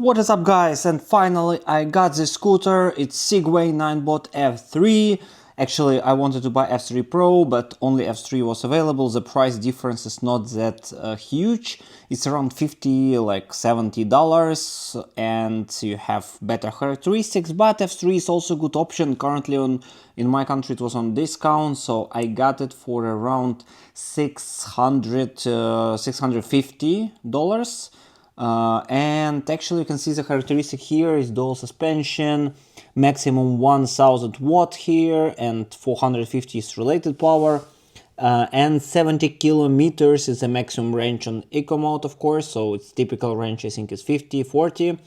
What is up, guys? And finally I got this scooter. It's Segway Ninebot F3. Actually, I wanted to buy F3 Pro, but only F3 was available. The price difference is not that huge. It's around $50, like $70, and you have better characteristics, but F3 is also a good option. Currently in my country it was on discount, so I got it for around $650. And actually you can see the characteristic here is dual suspension, maximum 1000 watt here, and 450 is related power, and 70 kilometers is the maximum range on eco mode, of course, so its typical range I think is 50-40.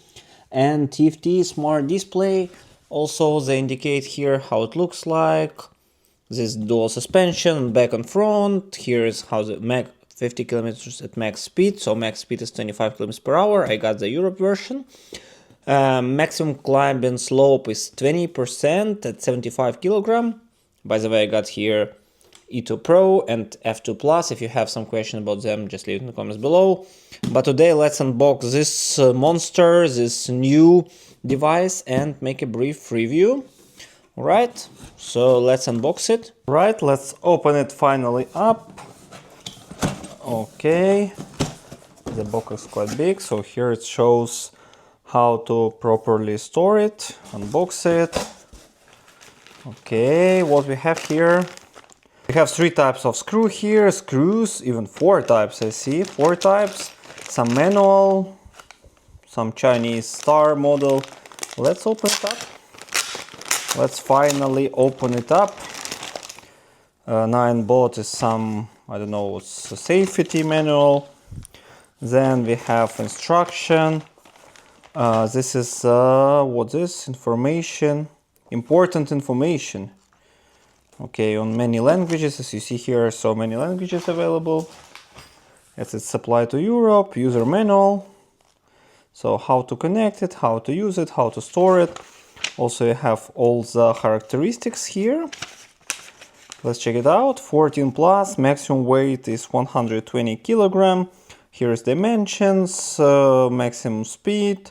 And TFT smart display, also they indicate here how it looks like. This dual suspension back and front. Here is how the 50 kilometers at max speed, so max speed is 25 kilometers per hour. I got the Europe version. Maximum climbing slope is 20% at 75 kilogram. By the way, I got here E2 Pro and F2 Plus. If you have some question about them, just leave it in the comments below. But today let's unbox this monster, this new device, and make a brief review. Alright, so let's unbox it. Right, let's open it finally up. Okay, the box is quite big, so here it shows how to properly store it, unbox it. Okay, what we have here, we have 3 types of screw here, screws, even 4 types I see, 4 types, some manual, some Chinese star model. Let's open it up. Let's finally open it up. Ninebot is some, I don't know, it's a safety manual. Then we have instruction. This is what is information, important information. Okay, on many languages, as you see here, so many languages available. As it's supplied to Europe, user manual. So how to connect it, how to use it, how to store it. Also you have all the characteristics here. Let's check it out. 14 plus, maximum weight is 120 kilogram. Here's dimensions, maximum speed.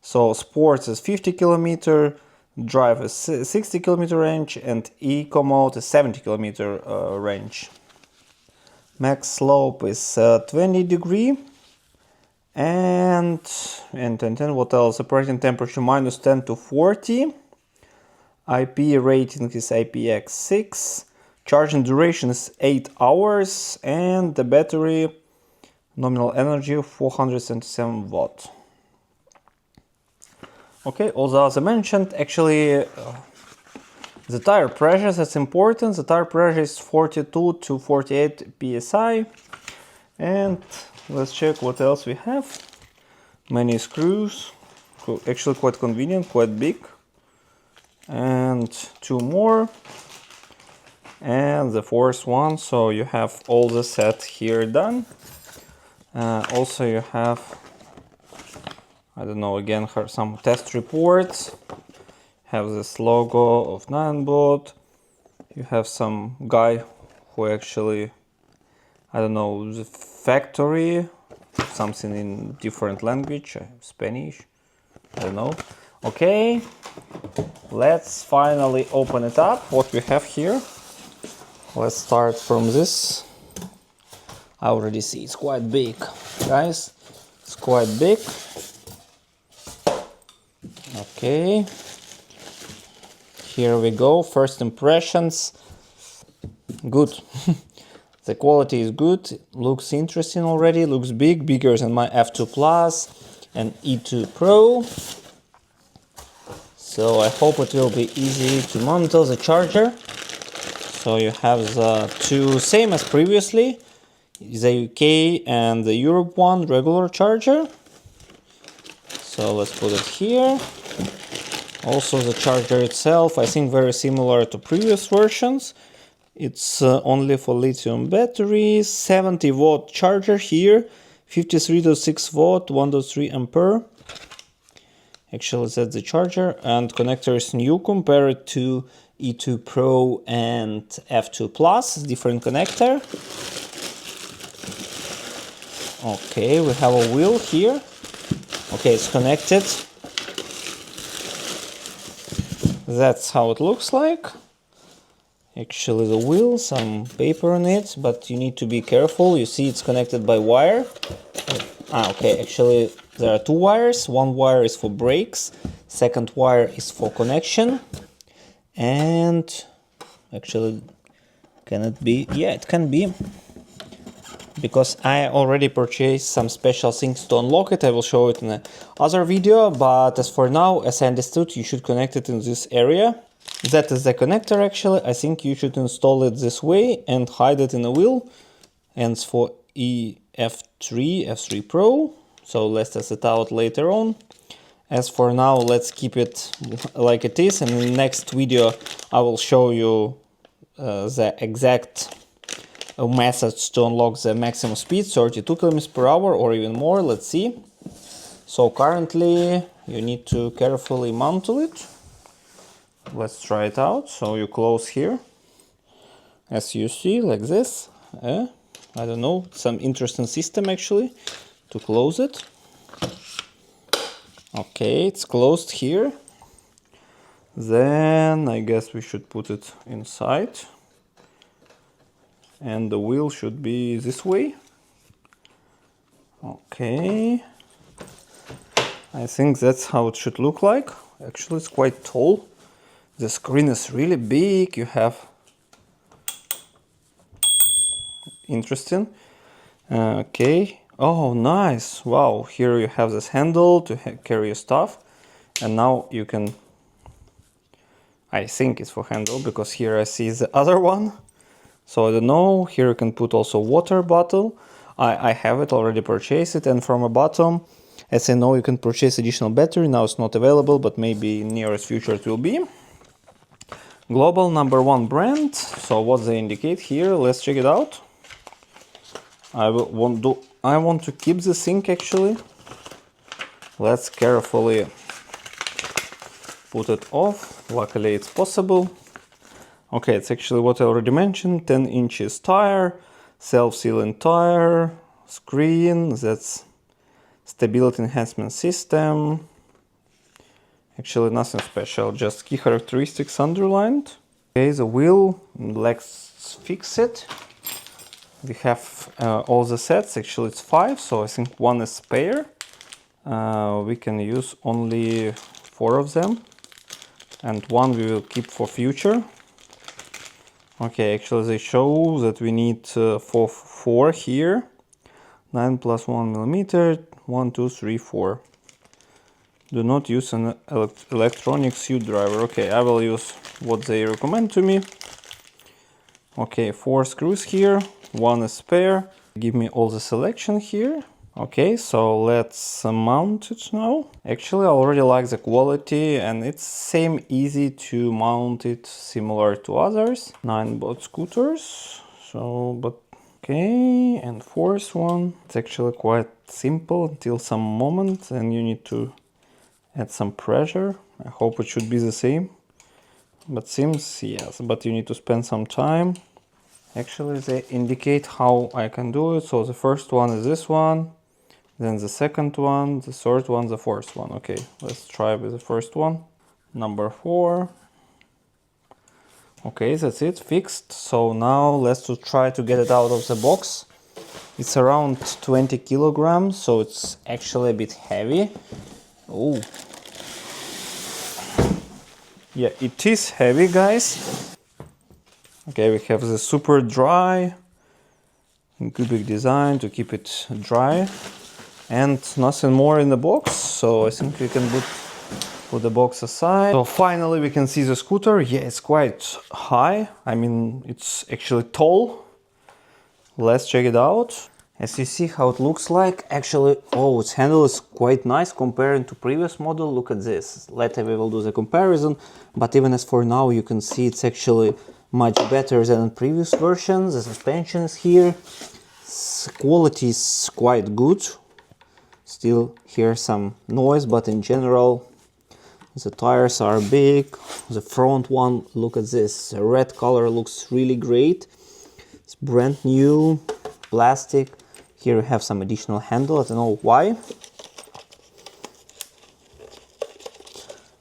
So sports is 50 kilometer, drive is 60 kilometer range, and eco mode is 70 kilometer range. Max slope is 20 degree. And what else? Operating temperature minus 10 to 40. IP rating is IPX6. Charging duration is 8 hours, and the battery nominal energy of 477 watt. Okay, also as I mentioned, actually the tire pressure, that's important. The tire pressure is 42 to 48 psi. And let's check what else we have. Many screws, actually quite convenient, quite big. And 2 more. And the 4th one, so you have all the set here done. Also you have, I don't know, again some test reports. Have this logo of Ninebot. You have some guy who actually, I don't know, the factory, something in different language, Spanish, I don't know. Okay, let's finally open it up. What we have here. Let's start from this. I already see it's quite big, guys. It's quite big. Okay. Here we go. First impressions. Good. The quality is good. Looks interesting already. Looks big, bigger than my F2 Plus and E2 Pro. So I hope it will be easy to monitor the charger. So you have the 2 same as previously, the UK and the Europe one, regular charger. So let's put it here. Also the charger itself, I think very similar to previous versions. It's only for lithium batteries, 70 watt charger here, 53.6 watt, 1.3 ampere. Actually that's the charger, and connector is new compared to E2 Pro and F2 Plus, different connector. Okay, we have a wheel here. Okay, it's connected. That's how it looks like. Actually, the wheel, some paper on it, but you need to be careful. You see it's connected by wire. Okay, actually there are two wires. One wire is for brakes, second wire is for connection. And actually, can it be? Yeah, it can be. Because I already purchased some special things to unlock it. I will show it in another video, but as for now, as I understood, you should connect it in this area. That is the connector actually. I think you should install it this way and hide it in a wheel. And it's for F3 Pro. So let's test it out later on. As for now, let's keep it like it is. And in the next video, I will show you the exact methods to unlock the maximum speed, 32 km per hour or even more. Let's see. So currently, you need to carefully mount it. Let's try it out. So you close here, as you see, like this. I don't know, some interesting system actually to close it. Okay, it's closed here. Then I guess we should put it inside. And the wheel should be this way. Okay. I think that's how it should look like. Actually, it's quite tall. The screen is really big. You have interesting. Okay. Oh, nice. Wow. Here you have this handle to carry your stuff. And now you can... I think it's for handle because here I see the other one. So I don't know. Here you can put also water bottle. I have it already purchased it. And from the bottom, as I know, you can purchase additional battery. Now it's not available, but maybe in nearest future it will be. Global #1 brand. So what they indicate here, let's check it out. I want to keep the sync actually. Let's carefully put it off. Luckily it's possible. Okay, it's actually what I already mentioned. 10 inches tire, self-sealing tire, screen, that's stability enhancement system. Actually nothing special, just key characteristics underlined. Okay, the wheel, let's fix it. We have all the sets, actually it's 5, so I think one is spare. We can use only 4 of them. And one we will keep for future. Okay, actually they show that we need four here. 9 plus 1 millimeter, 1, 2, 3, 4. Do not use an electronic screwdriver. Okay, I will use what they recommend to me. Okay, 4 screws here, 1 is spare. Give me all the selection here. Okay, so let's mount it now. Actually, I already like the quality and it's same easy to mount it, similar to others. Ninebot scooters. So, but okay, and fourth one. It's actually quite simple until some moment and you need to add some pressure. I hope it should be the same. But seems yes, but you need to spend some time. Actually, they indicate how I can do it. So the first one is this one. Then the second one, the third one, the fourth one. Okay, let's try with the first one. Number 4. Okay, that's it, fixed. So now let's try to get it out of the box. It's around 20 kilograms, so it's actually a bit heavy. Oh. Yeah, it is heavy, guys. Okay, we have the super dry cubic design to keep it dry. And nothing more in the box, so I think we can put the box aside. So finally we can see the scooter. Yeah, it's quite high. I mean, it's actually tall. Let's check it out. As you see how it looks like, actually, oh, its handle is quite nice compared to previous model. Look at this. Later we will do the comparison, but even as for now, you can see it's actually much better than in previous versions. The suspension is here. Quality is quite good. Still hear some noise, but in general the tires are big. The front one, look at this, the red color looks really great. It's brand new plastic. Here we have some additional handle, I don't know why.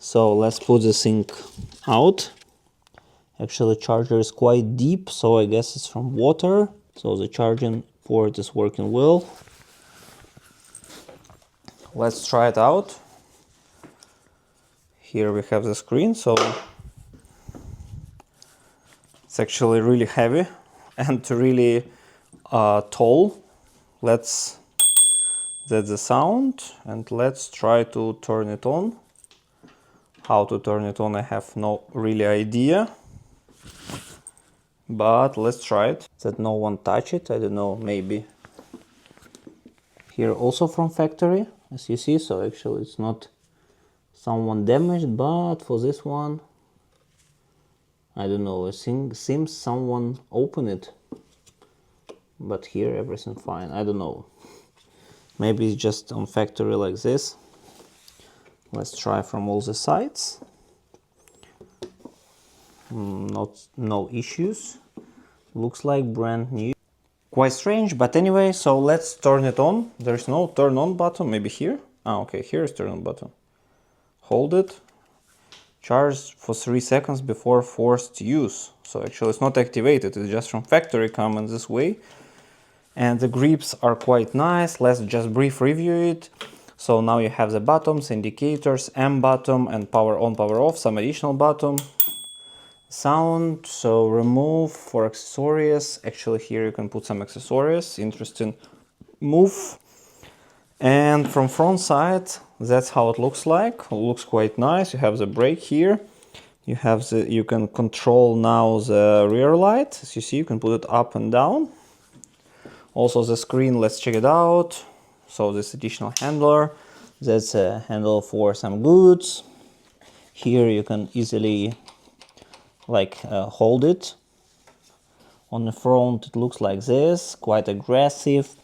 So let's put the thing out. Actually, the charger is quite deep, so I guess it's from water. So the charging port is working well. Let's try it out. Here we have the screen, so it's actually really heavy and really tall. That's the sound, and let's try to turn it on. How to turn it on, I have no really idea, but let's try it. That no one touch it, I don't know, maybe. Here also from factory, as you see, so actually it's not someone damaged, but for this one, I don't know, I think seems someone opened it, but here everything fine, I don't know. Maybe it's just on factory like this. Let's try from all the sides. No issues. Looks like brand new. Quite strange, but anyway, so let's turn it on. There's no turn on button, maybe here. Ah, okay, here is turn on button. Hold it. Charge for 3 seconds before forced use. So actually it's not activated, it's just from factory come in this way. And the grips are quite nice. Let's just brief review it. So now you have the buttons, indicators, M button and power on, power off, some additional button. Sound, so remove for accessories. Actually here you can put some accessories, interesting move. And from front side, that's how it looks like. It looks quite nice. You have the brake here. You can control now the rear light. As you see, you can put it up and down. Also the screen, let's check it out. So this additional handler, that's a handle for some goods. Here you can easily hold it. On the front it looks like this, quite aggressive,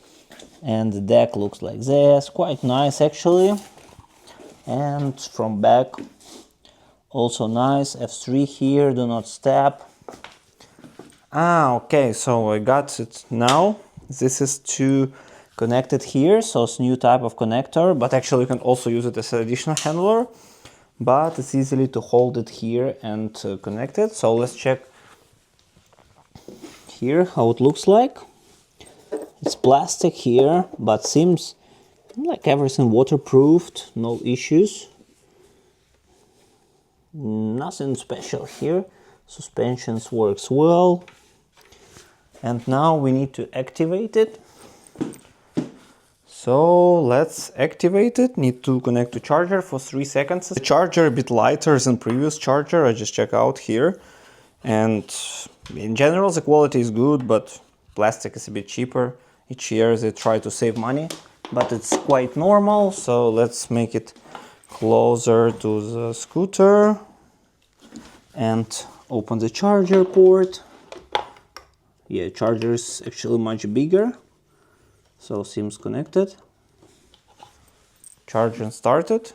and the deck looks like this, quite nice actually. And from back also nice, F3 here, do not step. Ah, okay, so I got it now. This is to connect it here, so it's new type of connector, but actually you can also use it as an additional handler. But it's easily to hold it here and connect it. So let's check here how it looks like. It's plastic here, but seems like everything waterproofed, no issues. Nothing special here. Suspensions works well. And now we need to activate it. So let's activate it. Need to connect to charger for 3 seconds. The charger a bit lighter than previous charger. I just check out here. And in general the quality is good, but plastic is a bit cheaper. Each year they try to save money, but it's quite normal. So let's make it closer to the scooter and open the charger port. Yeah, charger is actually much bigger. So seems connected. Charging started.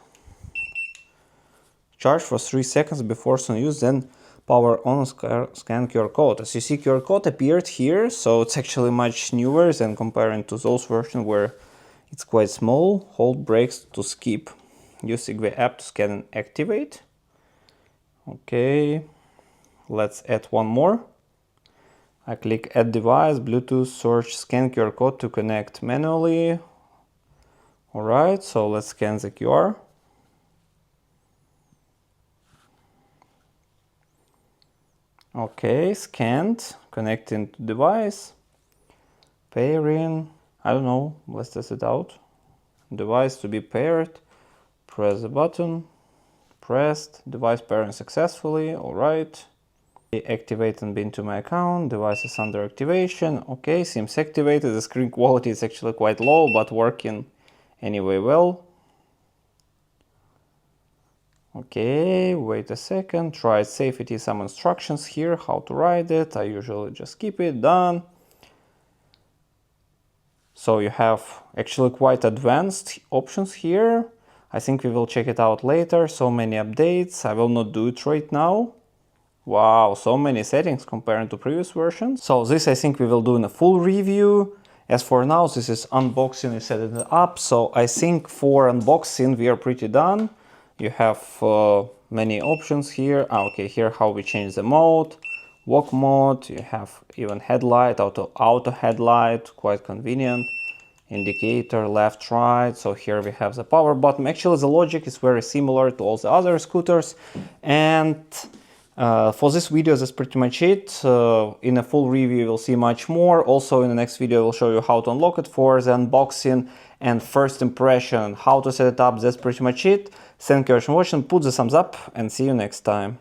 Charge for 3 seconds before some use, then power on, scan QR code. As you see, QR code appeared here, so it's actually much newer than comparing to those versions where it's quite small. Hold brakes to skip. Use Sigway app to scan and activate. Okay, let's add one more. I click add device, Bluetooth, search, scan QR code to connect manually. Alright, so let's scan the QR. Okay, scanned, connecting to device. Pairing, I don't know, let's test it out. Device to be paired, press the button, pressed, device pairing successfully, alright. Activate and bin to my account, device is under activation. Okay, seems activated. The screen quality is actually quite low, but working anyway well. Okay, wait a second, try safety, some instructions here, how to ride it. I usually just skip it, done. So you have actually quite advanced options here. I think we will check it out later. So many updates, I will not do it right now. Wow, so many settings compared to previous versions. So this I think we will do in a full review. As for now, this is unboxing, we set it up. So I think for unboxing we are pretty done. You have many options here. Okay, here how we change the mode, walk mode, you have even headlight, auto headlight, quite convenient, indicator, left, right. So here we have the power button. Actually, the logic is very similar to all the other scooters. And for this video, that's pretty much it. In a full review, you'll see much more. Also, in the next video, I will show you how to unlock it for the unboxing and first impression, how to set it up. That's pretty much it. Thank you for watching. Put the thumbs up and see you next time.